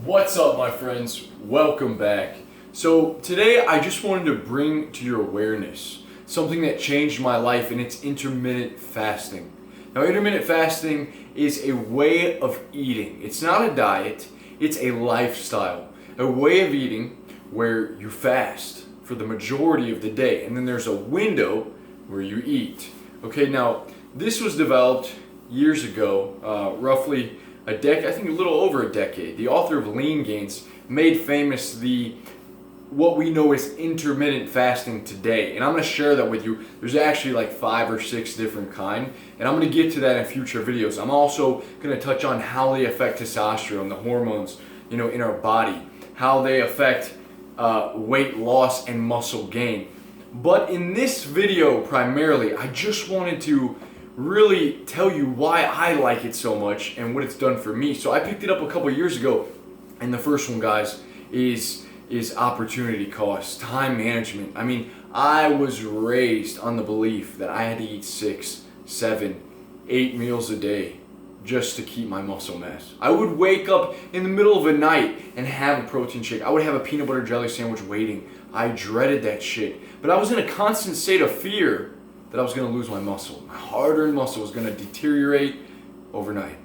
What's up, my friends? Welcome back. So today I just wanted to bring to your awareness something that changed my life, and it's intermittent fasting. Now, intermittent fasting is a way of eating. It's not a diet, it's a lifestyle. A way of eating where you fast for the majority of the day, and then there's a window where you eat. Okay, now this was developed years ago, roughly I think a little over a decade. The author of Lean Gains made famous what we know as intermittent fasting today, and I'm going to share that with you. There's actually like 5 or 6 different kind, and I'm going to get to that in future videos. I'm also going to touch on how they affect testosterone, the hormones, in our body, how they affect weight loss and muscle gain. But in this video primarily, I just wanted to really tell you why I like it so much and what it's done for me. So I picked it up a couple years ago, and the first one, guys, is opportunity cost, time management. I mean, I was raised on the belief that I had to eat 6, 7, 8 meals a day just to keep my muscle mass. I would wake up in the middle of the night and have a protein shake. I would have a peanut butter jelly sandwich waiting. I dreaded that shit. But I was in a constant state of fear that I was going to lose my muscle. My hard-earned muscle was going to deteriorate overnight.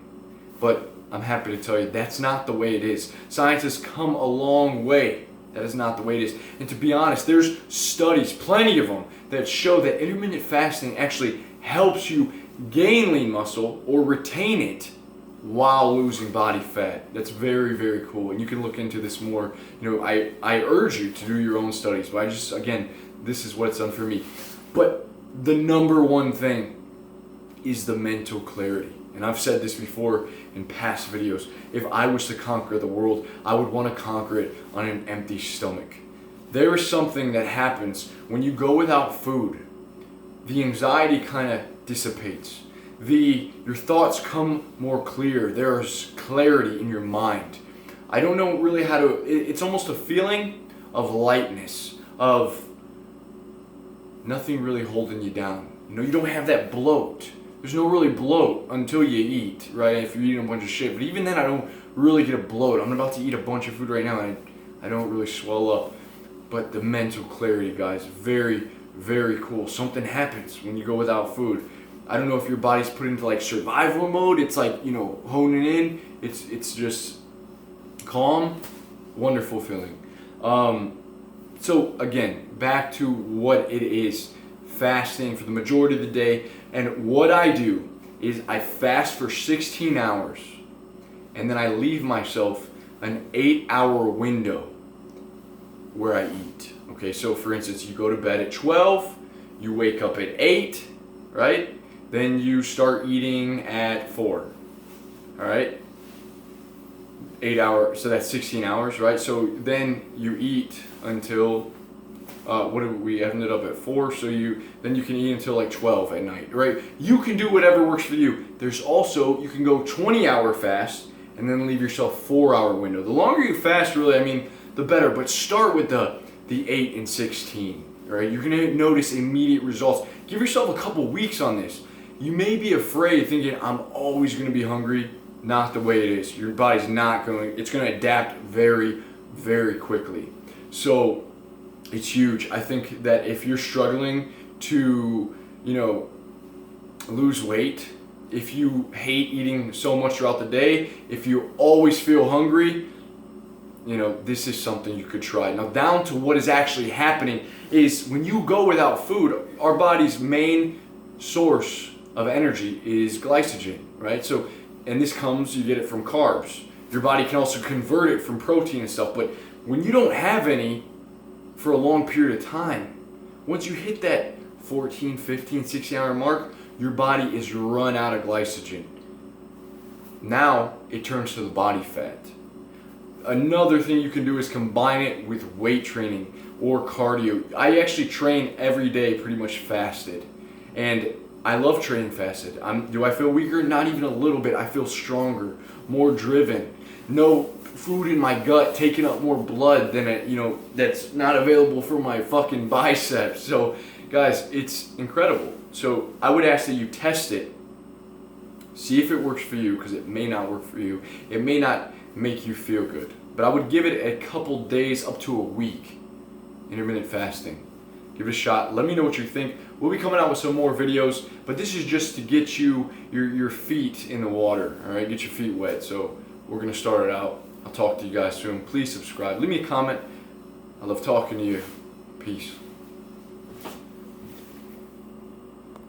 But I'm happy to tell you that's not the way it is. Science has come a long way. That is not the way it is. And to be honest, there's studies, plenty of them, that show that intermittent fasting actually helps you gain lean muscle or retain it while losing body fat. That's very, very cool. And you can look into this more. I urge you to do your own studies. But this is what it's done for me. But the number one thing is the mental clarity. And I've said this before in past videos. If I was to conquer the world, I would want to conquer it on an empty stomach. There is something that happens when you go without food. The anxiety kind of dissipates. Your thoughts come more clear. There's clarity in your mind. I don't know really how to, it's almost a feeling of lightness, of nothing really holding you down. You don't have that bloat. There's no really bloat until you eat, right? If you're eating a bunch of shit. But even then, I don't really get a bloat. I'm about to eat a bunch of food right now, and I don't really swell up. But the mental clarity, guys, very, very cool. Something happens when you go without food. I don't know if your body's put into like survival mode. It's like, honing in. It's just calm, wonderful feeling. So again, back to what it is, fasting for the majority of the day. And what I do is I fast for 16 hours, and then I leave myself an 8-hour window where I eat. Okay, so for instance, you go to bed at 12, you wake up at 8, right? Then you start eating at 4, all right? 8 hours, so that's 16 hours, right? So then you eat until we ended up at 4, so then you can eat until like 12 at night, right? You can do whatever works for you. There's also, you can go 20-hour fast and then leave yourself 4-hour window. The longer you fast, really, the better, but start with the 8 and 16, right? You're gonna notice immediate results. Give yourself a couple weeks on this. You may be afraid, thinking, I'm always gonna be hungry. Not the way it is. Your body's not it's gonna adapt very, very quickly. So it's huge. I think that if you're struggling to, lose weight, if you hate eating so much throughout the day, if you always feel hungry, this is something you could try. Now, down to what is actually happening is when you go without food, our body's main source of energy is glycogen, right? So, and you get it from carbs. Your body can also convert it from protein and stuff, but when you don't have any for a long period of time, once you hit that 14, 15, 16-hour mark, your body is run out of glycogen. Now it turns to the body fat. Another thing you can do is combine it with weight training or cardio. I actually train every day pretty much fasted, and I love training fasted. Do I feel weaker? Not even a little bit. I feel stronger, more driven. No food in my gut taking up more blood than that's not available for my fucking biceps. So guys, it's incredible. So I would ask that you test it, see if it works for you, because it may not work for you. It may not make you feel good. but I would give it a couple days up to a week. Intermittent fasting. Give it a shot. Let me know what you think. We'll be coming out with some more videos, but this is just to get you your feet in the water, all right? Get your feet wet. So we're gonna start it out. I'll talk to you guys soon. Please subscribe. Leave me a comment. I love talking to you. Peace.